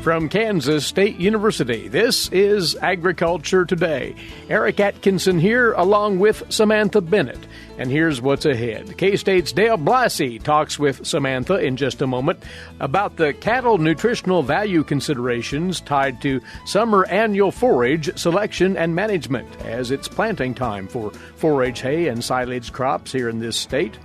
From Kansas State University, this is Agriculture Today. Eric Atkinson here, along with Samantha Bennett. And here's what's ahead. K-State's Dale Blasi talks with Samantha in just a moment about the cattle nutritional value considerations tied to summer annual forage selection and management, as it's planting time for forage hay and silage crops here in this state.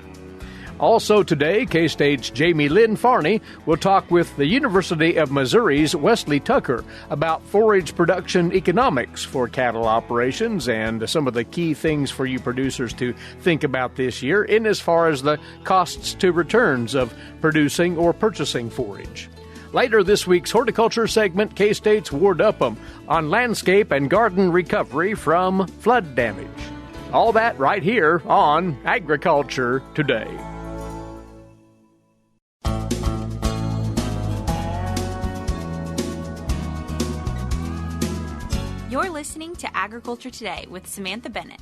Also today, K-State's Jaymelynn Farney will talk with the University of Missouri's Wesley Tucker about forage production economics for cattle operations and some of the key things for you producers to think about this year in as far as the costs to returns of producing or purchasing forage. Later this week's horticulture segment, K-State's Ward Upham on landscape and garden recovery from flood damage. All that right here on Agriculture Today. You're listening to Agriculture Today with Samantha Bennett.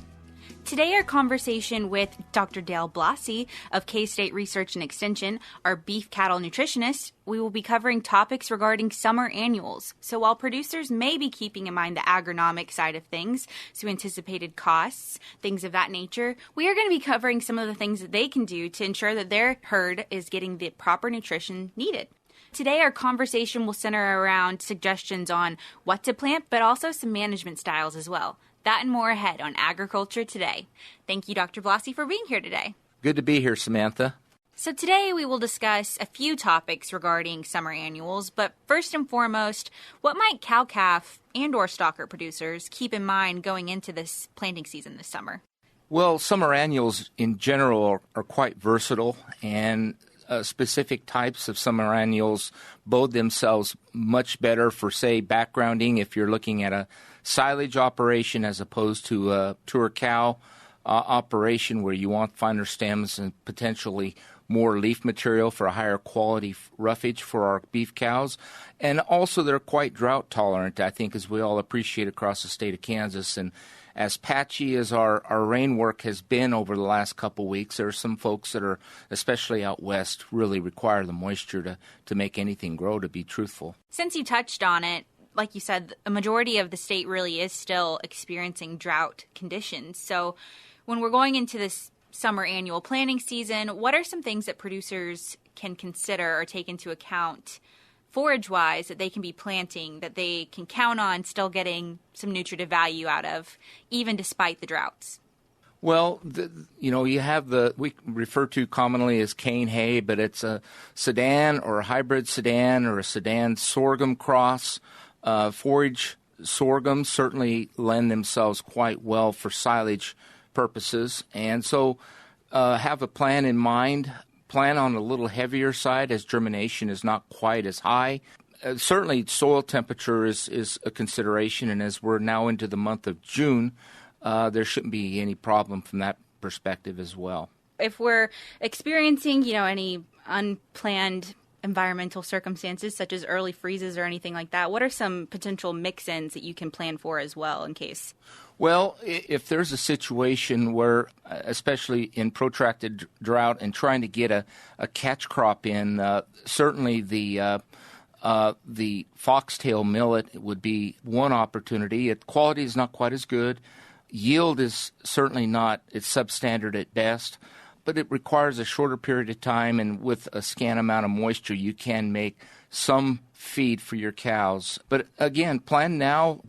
Today, our conversation with Dr. Dale Blasi of K-State Research and Extension, our beef cattle nutritionist. We will be covering topics regarding summer annuals. So while producers may be keeping in mind the agronomic side of things, so anticipated costs, things of that nature, we are going to be covering some of the things that they can do to ensure that their herd is getting the proper nutrition needed. Today, our conversation will center around suggestions on what to plant, but also some management styles as well. That and more ahead on Agriculture Today. Thank you, Dr. Blasi, for being here today. Good to be here, Samantha. So today we will discuss a few topics regarding summer annuals, but first and foremost, what might cow-calf and or stocker producers keep in mind going into this planting season this summer? Well, summer annuals in general are quite versatile, and specific types of summer annuals bode themselves much better for, say, backgrounding if you're looking at a silage operation as opposed to a tour cow operation where you want finer stems and potentially more leaf material for a higher quality roughage for our beef cows. And also they're quite drought tolerant, I think, as we all appreciate across the state of Kansas. And as patchy as our rain work has been over the last couple weeks, there are some folks that are, especially out west, really require the moisture to make anything grow, to be truthful. Since you touched on it, like you said, a majority of the state really is still experiencing drought conditions. So when we're going into this summer annual planting season, what are some things that producers can consider or take into account forage-wise that they can be planting, that they can count on still getting some nutritive value out of, even despite the droughts? Well, you have we refer to commonly as cane hay, but it's a Sudan or a hybrid Sudan or a Sudan sorghum cross. Forage sorghum certainly lend themselves quite well for silage purposes. And so have a plan in mind. Plan on a little heavier side as germination is not quite as high. Certainly soil temperature is a consideration, and as we're now into the month of June, there shouldn't be any problem from that perspective as well. If we're experiencing, any unplanned environmental circumstances such as early freezes or anything like that, what are some potential mix-ins that you can plan for as well in case? Well, if there's a situation where, especially in protracted drought and trying to get a catch crop in, certainly the foxtail millet would be one opportunity. Quality is not quite as good. Yield is certainly not, it's substandard at best, but it requires a shorter period of time, and with a scant amount of moisture, you can make some feed for your cows. But again, plan now,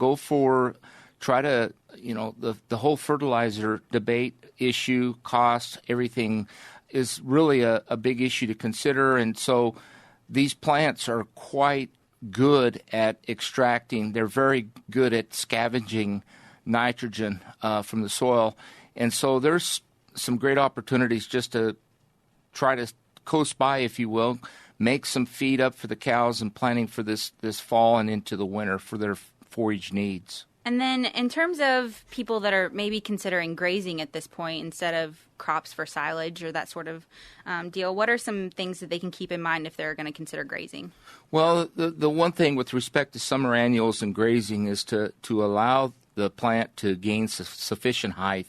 try to, the whole fertilizer debate issue, cost, everything is really a big issue to consider. And so these plants are quite good at extracting, they're very good at scavenging nitrogen from the soil. And so there's some great opportunities just to try to coast by, if you will, make some feed up for the cows and planning for this fall and into the winter for their forage needs. And then in terms of people that are maybe considering grazing at this point instead of crops for silage or that sort of deal, what are some things that they can keep in mind if they're going to consider grazing? Well, the one thing with respect to summer annuals and grazing is to allow the plant to gain sufficient height.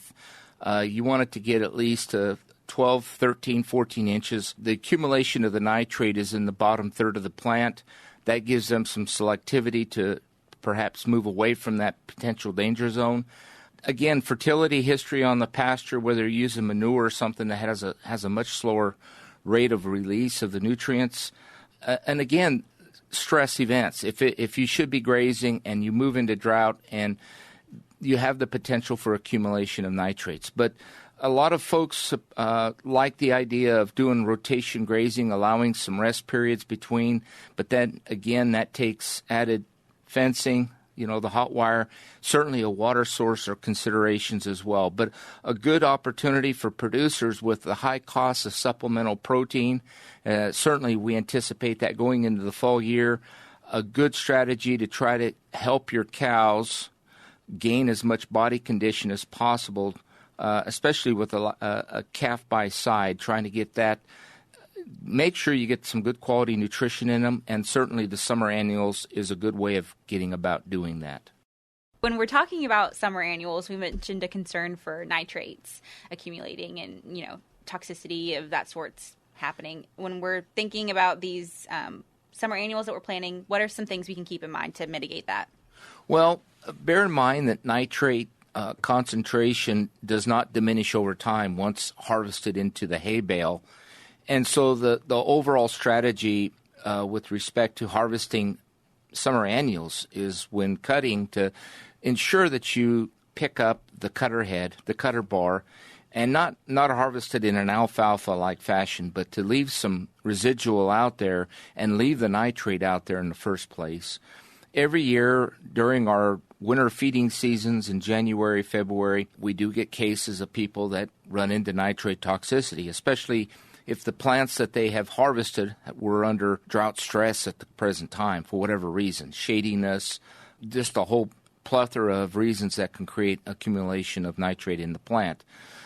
You want it to get at least 12, 13, 14 inches. The accumulation of the nitrate is in the bottom third of the plant. That gives them some selectivity to perhaps move away from that potential danger zone. Again, fertility history on the pasture, whether you're using manure or something that has a much slower rate of release of the nutrients. And again, stress events. If you should be grazing and you move into drought, and you have the potential for accumulation of nitrates. But a lot of folks like the idea of doing rotation grazing, allowing some rest periods between. But then, again, that takes added fencing, the hot wire, certainly a water source or considerations as well. But a good opportunity for producers with the high cost of supplemental protein. Certainly we anticipate that going into the fall year. A good strategy to try to help your cows gain as much body condition as possible, especially with a calf by side, trying to get that. Make sure you get some good quality nutrition in them, and certainly the summer annuals is a good way of getting about doing that. When we're talking about summer annuals, we mentioned a concern for nitrates accumulating and, toxicity of that sort's happening. When we're thinking about these summer annuals that we're planning, what are some things we can keep in mind to mitigate that? Well, bear in mind that nitrate concentration does not diminish over time once harvested into the hay bale. And so the overall strategy with respect to harvesting summer annuals is when cutting to ensure that you pick up the cutter head, the cutter bar, and not harvest it in an alfalfa-like fashion, but to leave some residual out there and leave the nitrate out there in the first place. Every year during our winter feeding seasons in January, February, we do get cases of people that run into nitrate toxicity, especially if the plants that they have harvested were under drought stress at the present time for whatever reason, shadiness, just a whole plethora of reasons that can create accumulation of nitrate in the plant.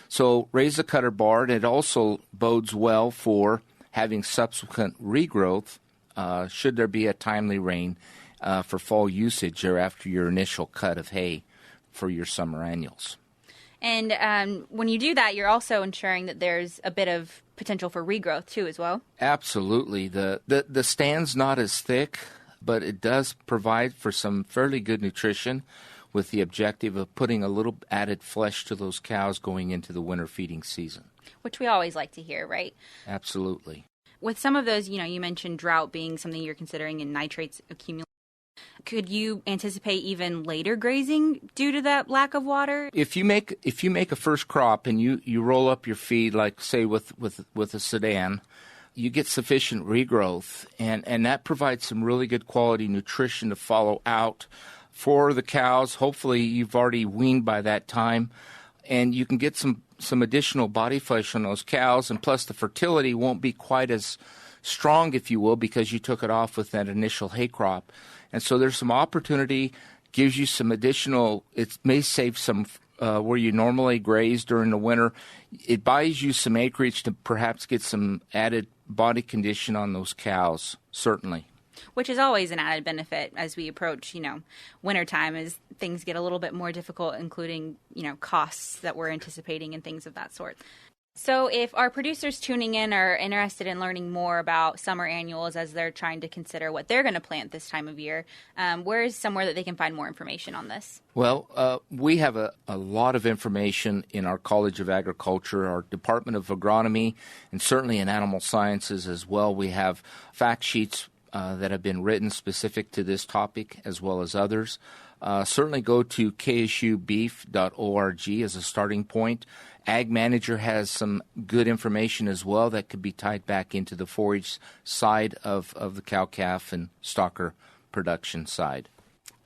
So raise the cutter bar, and it also bodes well for having subsequent regrowth should there be a timely rain for fall usage or after your initial cut of hay for your summer annuals. And when you do that, you're also ensuring that there's a bit of potential for regrowth too as well? Absolutely. The stand's not as thick, but it does provide for some fairly good nutrition with the objective of putting a little added flesh to those cows going into the winter feeding season. Which we always like to hear, right? Absolutely. With some of those, you mentioned drought being something you're considering and nitrates accumulating. Could you anticipate even later grazing due to that lack of water? If you make a first crop and you roll up your feed, like say with a sedan, you get sufficient regrowth, and that provides some really good quality nutrition to follow out for the cows. Hopefully you've already weaned by that time, and you can get some additional body flesh on those cows, and plus the fertility won't be quite as strong, if you will, because you took it off with that initial hay crop. And so there's some opportunity, gives you some additional, it may save some where you normally graze during the winter. It buys you some acreage to perhaps get some added body condition on those cows, certainly. Which is always an added benefit as we approach, wintertime, as things get a little bit more difficult, including, costs that we're anticipating and things of that sort. So if our producers tuning in are interested in learning more about summer annuals as they're trying to consider what they're going to plant this time of year, where is somewhere that they can find more information on this? Well, we have a lot of information in our College of Agriculture, our Department of Agronomy, and certainly in Animal Sciences as well. We have fact sheets that have been written specific to this topic as well as others. Certainly go to ksubeef.org as a starting point. Ag Manager has some good information as well that could be tied back into the forage side of the cow-calf and stocker production side.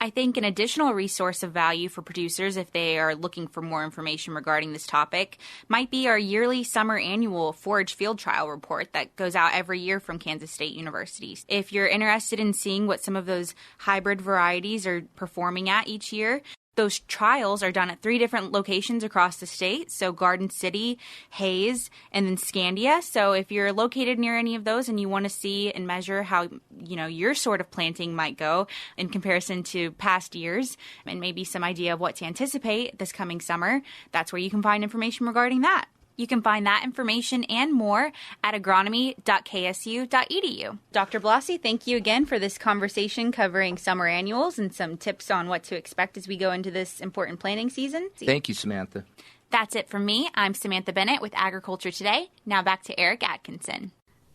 I think an additional resource of value for producers if they are looking for more information regarding this topic might be our yearly summer annual forage field trial report that goes out every year from Kansas State University. If you're interested in seeing what some of those hybrid varieties are performing at each year, those trials are done at 3 different locations across the state, so Garden City, Hayes, and then Scandia. So if you're located near any of those and you want to see and measure how, your sort of planting might go in comparison to past years and maybe some idea of what to anticipate this coming summer, that's where you can find information regarding that. You can find that information and more at agronomy.ksu.edu. Dr. Blasi, thank you again for this conversation covering summer annuals and some tips on what to expect as we go into this important planting season. Thank you, Samantha. That's it from me. I'm Samantha Bennett with Agriculture Today. Now back to Eric Atkinson.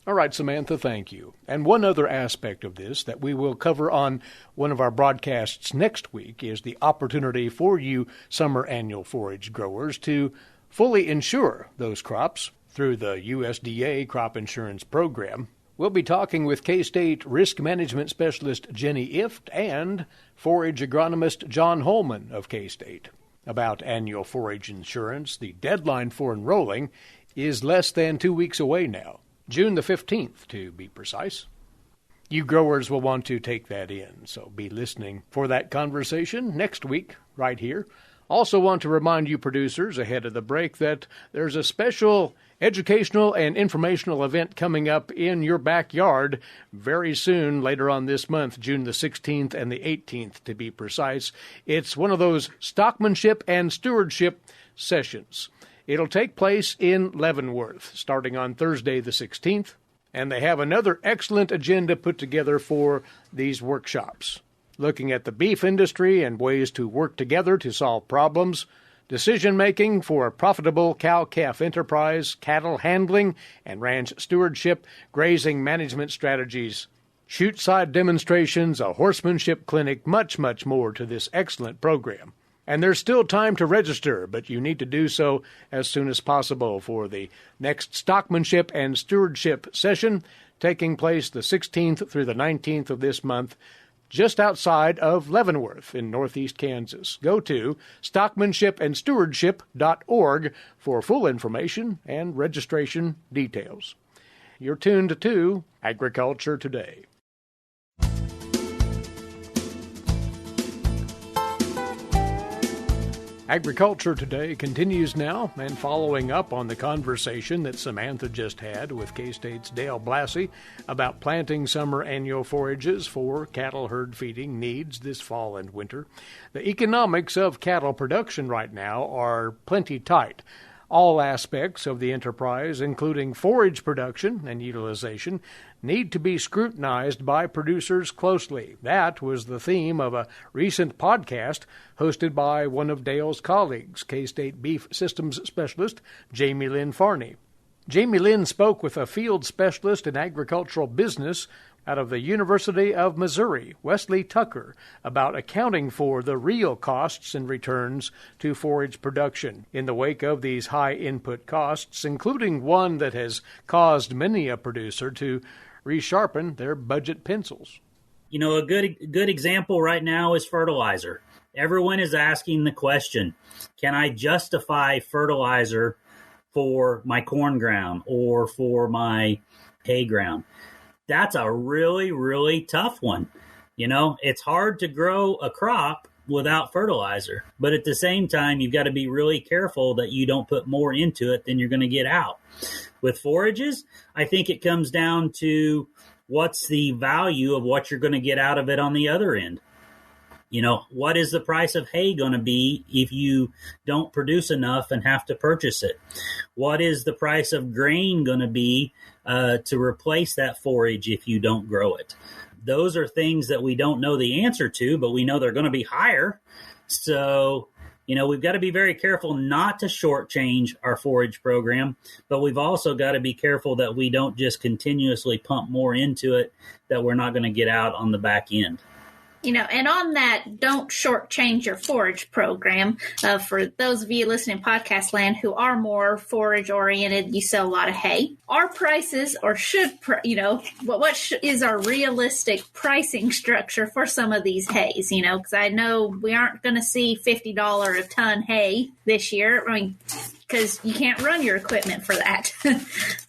All right, Samantha, thank you. And one other aspect of this that we will cover on one of our broadcasts next week is the opportunity for you summer annual forage growers to fully insure those crops through the USDA crop insurance program. We'll be talking with K-State risk management specialist Jenny Ift and forage agronomist John Holman of K-State about annual forage insurance. The deadline for enrolling is less than 2 weeks away now, June the 15th to be precise. You growers will want to take that in, so be listening for that conversation next week right here. Also want to remind you producers ahead of the break that there's a special educational and informational event coming up in your backyard very soon, later on this month, June the 16th and the 18th to be precise. It's one of those stockmanship and stewardship sessions. It'll take place in Leavenworth starting on Thursday the 16th, and they have another excellent agenda put together for these workshops, looking at the beef industry and ways to work together to solve problems, decision-making for a profitable cow-calf enterprise, cattle handling and ranch stewardship, grazing management strategies, chute-side demonstrations, a horsemanship clinic, much, much more to this excellent program. And there's still time to register, but you need to do so as soon as possible for the next stockmanship and stewardship session taking place the 16th through the 19th of this month, just outside of Leavenworth in northeast Kansas. Go to stockmanshipandstewardship.org for full information and registration details. You're tuned to Agriculture Today. Agriculture Today continues now, and following up on the conversation that Samantha just had with K-State's Dale Blasi about planting summer annual forages for cattle herd feeding needs this fall and winter. The economics of cattle production right now are plenty tight. All aspects of the enterprise, including forage production and utilization, need to be scrutinized by producers closely. That was the theme of a recent podcast hosted by one of Dale's colleagues, K-State Beef Systems Specialist Jaymelynn Farney. Jaymelynn spoke with a field specialist in agricultural business out of the University of Missouri, Wesley Tucker, about accounting for the real costs and returns to forage production in the wake of these high input costs, including one that has caused many a producer to resharpen their budget pencils. You know, a good example right now is fertilizer. Everyone is asking the question, can I justify fertilizer for my corn ground or for my hay ground? That's a really, really tough one. You know, it's hard to grow a crop without fertilizer, but at the same time, you've got to be really careful that you don't put more into it than you're going to get out. With forages, I think it comes down to what's the value of what you're going to get out of it on the other end. You know, what is the price of hay going to be if you don't produce enough and have to purchase it? What is the price of grain going to be to replace that forage if you don't grow it? Those are things that we don't know the answer to, but we know they're going to be higher. So, you know, we've got to be very careful not to shortchange our forage program, but we've also got to be careful that we don't just continuously pump more into it that we're not going to get out on the back end. You know, and on that, don't shortchange your forage program. For those of you listening podcast land who are more forage oriented, you sell a lot of hay. Our prices, or should, you know, what is our realistic pricing structure for some of these hays? You know, because I know we aren't going to see $50 a ton hay this year. I mean, because you can't run your equipment for that.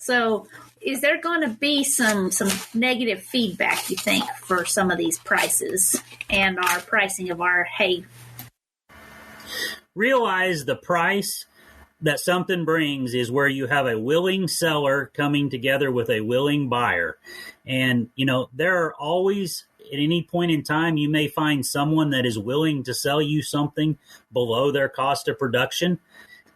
So, is there going to be some negative feedback, you think, for some of these prices and our pricing of our hay? Realize the price that something brings is where you have a willing seller coming together with a willing buyer. And, you know, there are always, at any point in time, you may find someone that is willing to sell you something below their cost of production.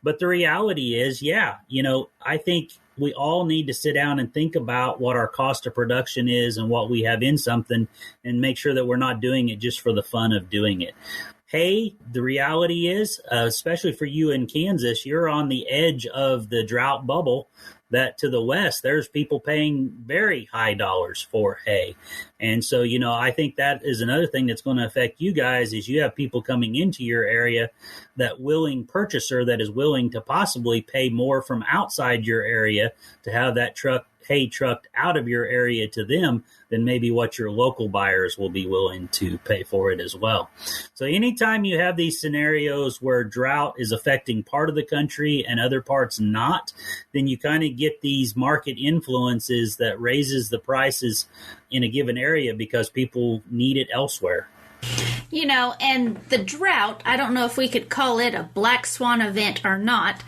But the reality is, I think we all need to sit down and think about what our cost of production is and what we have in something, and make sure that we're not doing it just for the fun of doing it. Hey, the reality is, especially for you in Kansas, you're on the edge of the drought bubble. That to the west, there's people paying very high dollars for hay. And so, I think that is another thing that's going to affect you guys, is you have people coming into your area, that willing purchaser that is willing to possibly pay more from outside your area to have that hay trucked out of your area to them than maybe what your local buyers will be willing to pay for it as well. So anytime you have these scenarios where drought is affecting part of the country and other parts not, then you kind of get these market influences that raises the prices in a given area because people need it elsewhere. And the drought, I don't know if we could call it a black swan event or not,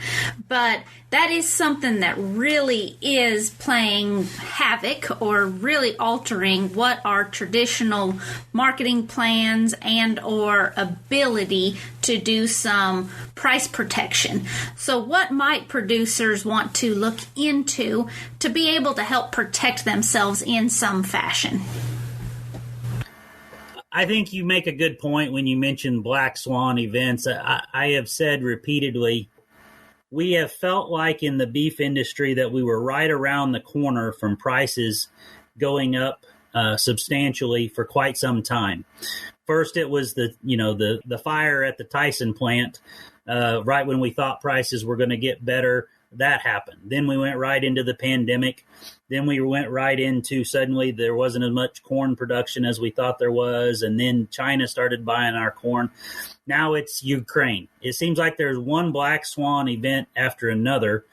but that is something that really is playing havoc or really altering what our traditional marketing plans and or ability to do some price protection. So what might producers want to look into to be able to help protect themselves in some fashion? I think you make a good point when you mention black swan events. I have said repeatedly, we have felt like in the beef industry that we were right around the corner from prices going up substantially for quite some time. First, it was the fire at the Tyson plant, right when we thought prices were going to get better. That happened. Then we went right into the pandemic. Then we went right into suddenly there wasn't as much corn production as we thought there was. And then China started buying our corn. Now it's Ukraine. It seems like there's one black swan event after another.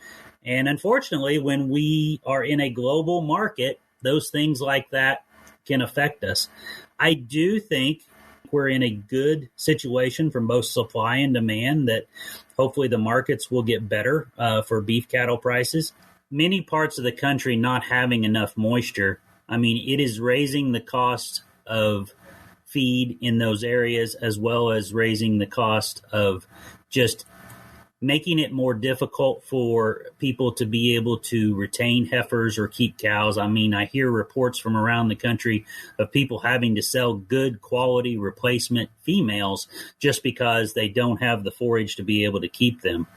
And unfortunately, when we are in a global market, those things like that can affect us. I do think we're in a good situation from both supply and demand, that hopefully the markets will get better for beef cattle prices. Many parts of the country not having enough moisture, it is raising the cost of feed in those areas, as well as raising the cost of just making it more difficult for people to be able to retain heifers or keep cows. I hear reports from around the country of people having to sell good quality replacement females just because they don't have the forage to be able to keep them.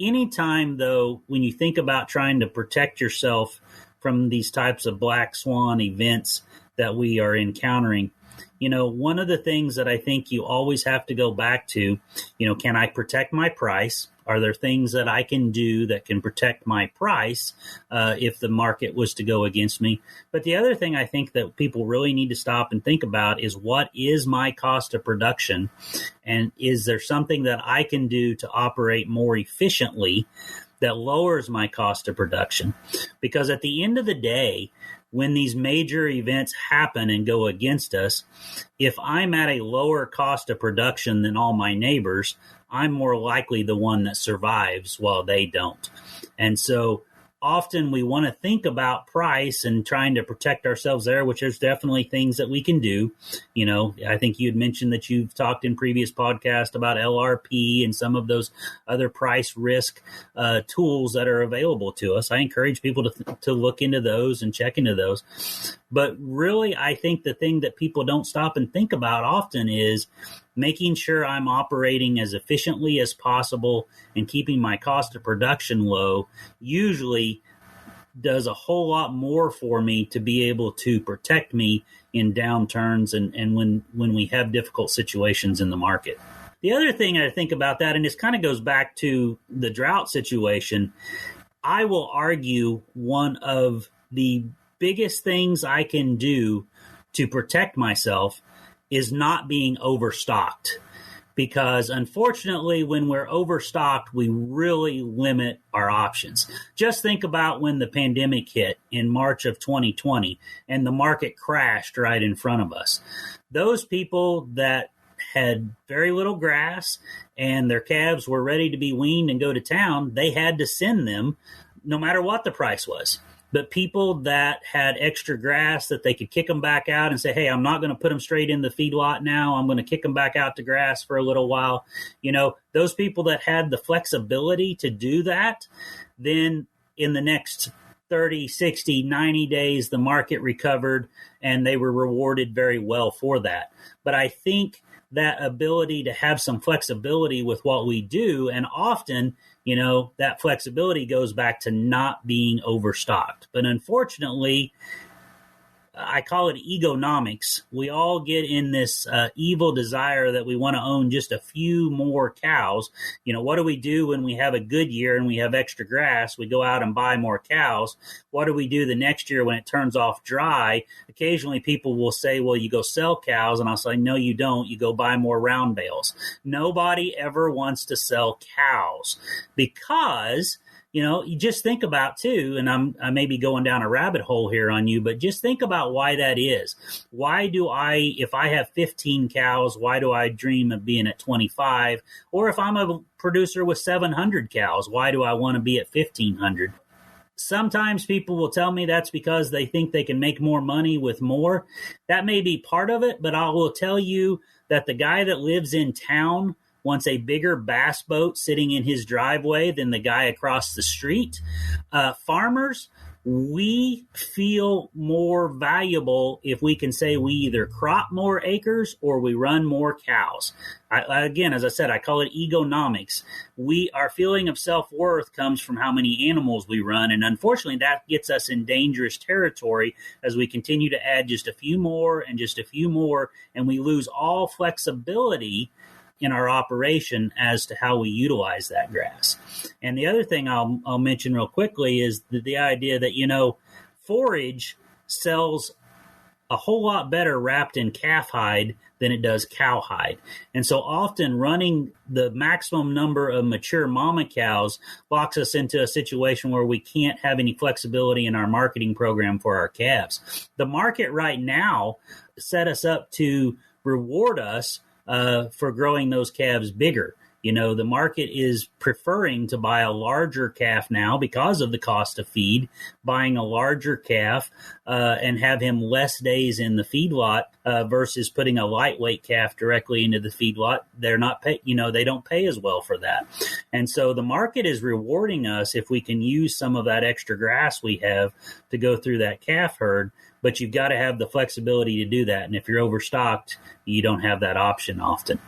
Anytime, though, when you think about trying to protect yourself from these types of black swan events that we are encountering, one of the things that I think you always have to go back to, can I protect my price? Are there things that I can do that can protect my price if the market was to go against me? But the other thing I think that people really need to stop and think about is, what is my cost of production? And is there something that I can do to operate more efficiently that lowers my cost of production? Because at the end of the day, when these major events happen and go against us, if I'm at a lower cost of production than all my neighbors, I'm more likely the one that survives while they don't. And so often we want to think about price and trying to protect ourselves there, which there's definitely things that we can do. I think you had mentioned that you've talked in previous podcasts about LRP and some of those other price risk tools that are available to us. I encourage people to look into those and check into those. But really, I think the thing that people don't stop and think about often is making sure I'm operating as efficiently as possible and keeping my cost of production low usually does a whole lot more for me to be able to protect me in downturns and when we have difficult situations in the market. The other thing I think about that, and this kind of goes back to the drought situation, I will argue one of the biggest things I can do to protect myself is not being overstocked. Because unfortunately, when we're overstocked, we really limit our options. Just think about when the pandemic hit in March of 2020 and the market crashed right in front of us. Those people that had very little grass and their calves were ready to be weaned and go to town, they had to send them no matter what the price was. But people that had extra grass that they could kick them back out and say, hey, I'm not going to put them straight in the feedlot now. I'm going to kick them back out to grass for a little while. Those people that had the flexibility to do that, then in the next 30, 60, 90 days, the market recovered and they were rewarded very well for that. But I think that ability to have some flexibility with what we do, and often, that flexibility goes back to not being overstocked. But unfortunately, I call it egonomics. We all get in this evil desire that we want to own just a few more cows. What do we do when we have a good year and we have extra grass? We go out and buy more cows. What do we do the next year when it turns off dry? Occasionally people will say, well, you go sell cows. And I'll say, no, you don't. You go buy more round bales. Nobody ever wants to sell cows because you just think about too, and I may be going down a rabbit hole here on you, but just think about why that is. Why do if I have 15 cows, why do I dream of being at 25? Or if I'm a producer with 700 cows, why do I want to be at 1,500? Sometimes people will tell me that's because they think they can make more money with more. That may be part of it, but I will tell you that the guy that lives in town wants a bigger bass boat sitting in his driveway than the guy across the street. Farmers, we feel more valuable if we can say we either crop more acres or we run more cows. Again, as I said, I call it egonomics. Our feeling of self-worth comes from how many animals we run, and unfortunately that gets us in dangerous territory as we continue to add just a few more and just a few more, and we lose all flexibility in our operation as to how we utilize that grass. And the other thing I'll mention real quickly is the idea that, forage sells a whole lot better wrapped in calf hide than it does cow hide. And so often running the maximum number of mature mama cows locks us into a situation where we can't have any flexibility in our marketing program for our calves. The market right now set us up to reward us for growing those calves bigger. The market is preferring to buy a larger calf now because of the cost of feed, buying a larger calf and have him less days in the feedlot versus putting a lightweight calf directly into the feedlot. They're not they don't pay as well for that. And so the market is rewarding us if we can use some of that extra grass we have to go through that calf herd. But you've got to have the flexibility to do that. And if you're overstocked, you don't have that option often.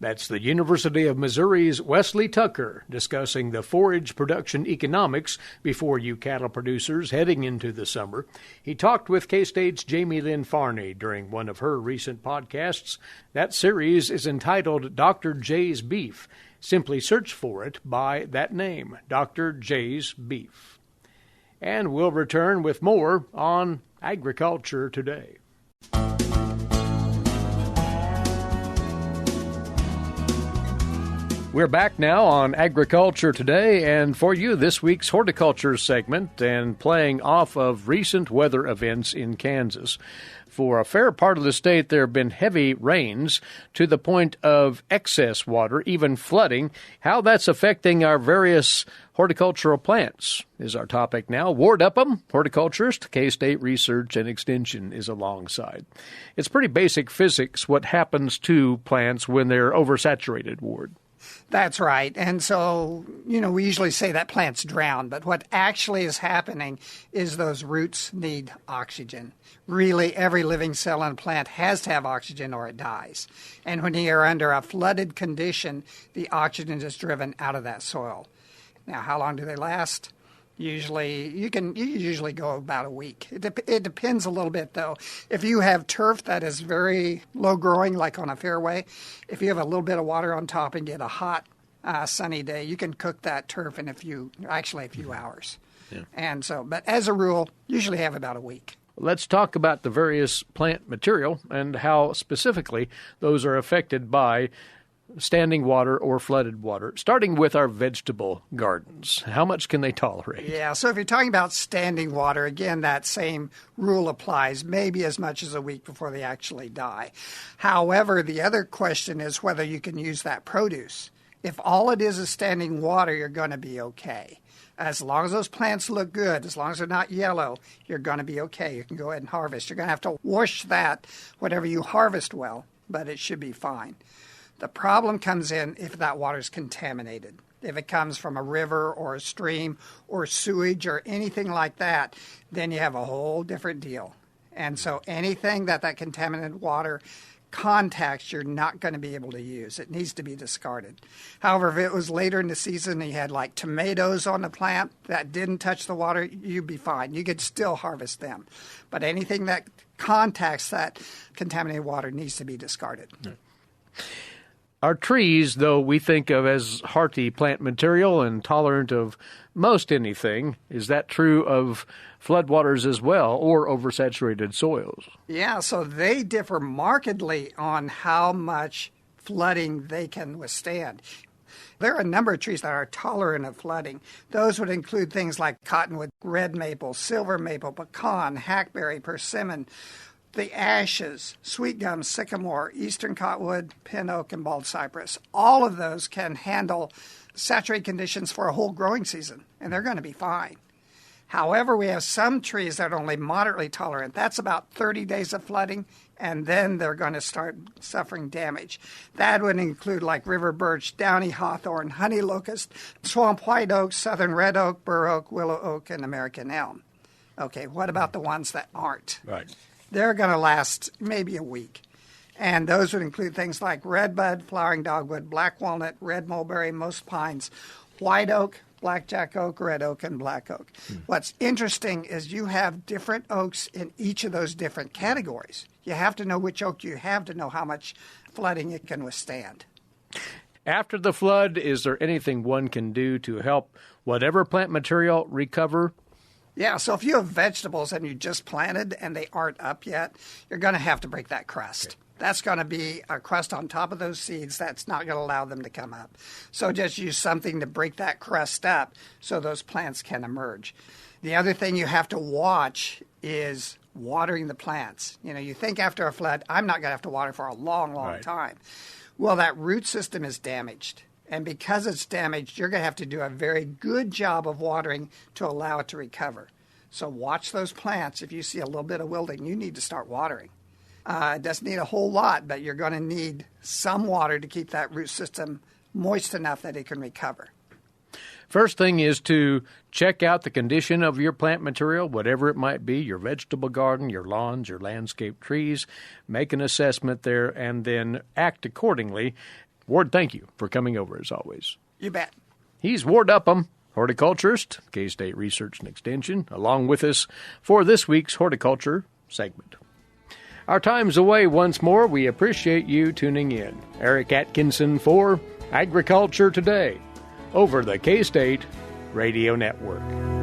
That's the University of Missouri's Wesley Tucker discussing the forage production economics before you cattle producers heading into the summer. He talked with K-State's Jaymelynn Farney during one of her recent podcasts. That series is entitled Dr. J's Beef. Simply search for it by that name, Dr. J's Beef. And we'll return with more on Agriculture Today. We're back now on Agriculture Today, and for you, this week's horticulture segment, and playing off of recent weather events in Kansas. For a fair part of the state, there have been heavy rains to the point of excess water, even flooding. How that's affecting our various horticultural plants is our topic now. Ward Upham, horticulturist, K-State Research and Extension, is alongside. It's pretty basic physics what happens to plants when they're oversaturated, Ward. That's right. And so, we usually say that plant's drowned, but what actually is happening is those roots need oxygen. Really, every living cell in a plant has to have oxygen or it dies. And when you're under a flooded condition, the oxygen is driven out of that soil. Now, how long do they last? Usually, you usually go about a week. It depends a little bit, though. If you have turf that is very low growing, like on a fairway, if you have a little bit of water on top and get a hot, sunny day, you can cook that turf in a few hours. Yeah. And so, but as a rule, usually have about a week. Let's talk about the various plant material and how specifically those are affected by standing water or flooded water, starting with our vegetable gardens. How much can they tolerate? Yeah, so if you're talking about standing water, again, that same rule applies, maybe as much as a week before they actually die. However, the other question is whether you can use that produce. If all it is standing water, you're going to be okay. As long as those plants look good, as long as they're not yellow, you're going to be okay. You can go ahead and harvest. You're going to have to wash that, whatever you harvest well, but it should be fine. The problem comes in if that water is contaminated. If it comes from a river or a stream or sewage or anything like that, then you have a whole different deal. And so anything that contaminated water contacts, you're not going to be able to use. It needs to be discarded. However, if it was later in the season and you had like tomatoes on the plant that didn't touch the water, you'd be fine. You could still harvest them. But anything that contacts that contaminated water needs to be discarded. Our trees, though we think of as hardy plant material and tolerant of most anything, is that true of floodwaters as well, or oversaturated soils? Yeah, so they differ markedly on how much flooding they can withstand. There are a number of trees that are tolerant of flooding. Those would include things like cottonwood, red maple, silver maple, pecan, hackberry, persimmon, the ashes, sweet gum, sycamore, eastern cottonwood, pin oak, and bald cypress. All of those can handle saturated conditions for a whole growing season, and they're going to be fine. However, we have some trees that are only moderately tolerant. That's about 30 days of flooding, and then they're going to start suffering damage. That would include like river birch, downy hawthorn, honey locust, swamp white oak, southern red oak, bur oak, willow oak, and American elm. Okay, what about the ones that aren't? Right. They're going to last maybe a week. And those would include things like redbud, flowering dogwood, black walnut, red mulberry, most pines, white oak, blackjack oak, red oak, and black oak. What's interesting is you have different oaks in each of those different categories. You have to know which oak you have to know how much flooding it can withstand. After the flood, is there anything one can do to help whatever plant material recover? Yeah, so if you have vegetables and you just planted and they aren't up yet, you're going to have to break that crust. Okay. That's going to be a crust on top of those seeds that's not going to allow them to come up. So just use something to break that crust up so those plants can emerge. The other thing you have to watch is watering the plants. You know, you think after a flood, I'm not going to have to water for a long, long time. Well, that root system is damaged. And because it's damaged, you're going to have to do a very good job of watering to allow it to recover. So watch those plants. If you see a little bit of wilting, you need to start watering. It doesn't need a whole lot, but you're going to need some water to keep that root system moist enough that it can recover. First thing is to check out the condition of your plant material, whatever it might be, your vegetable garden, your lawns, your landscape trees. Make an assessment there and then act accordingly. Ward, thank you for coming over as always. You bet. He's Ward Upham, horticulturist, K-State Research and Extension, along with us for this week's horticulture segment. Our time's away once more. We appreciate you tuning in. Eric Atkinson for Agriculture Today over the K-State Radio Network.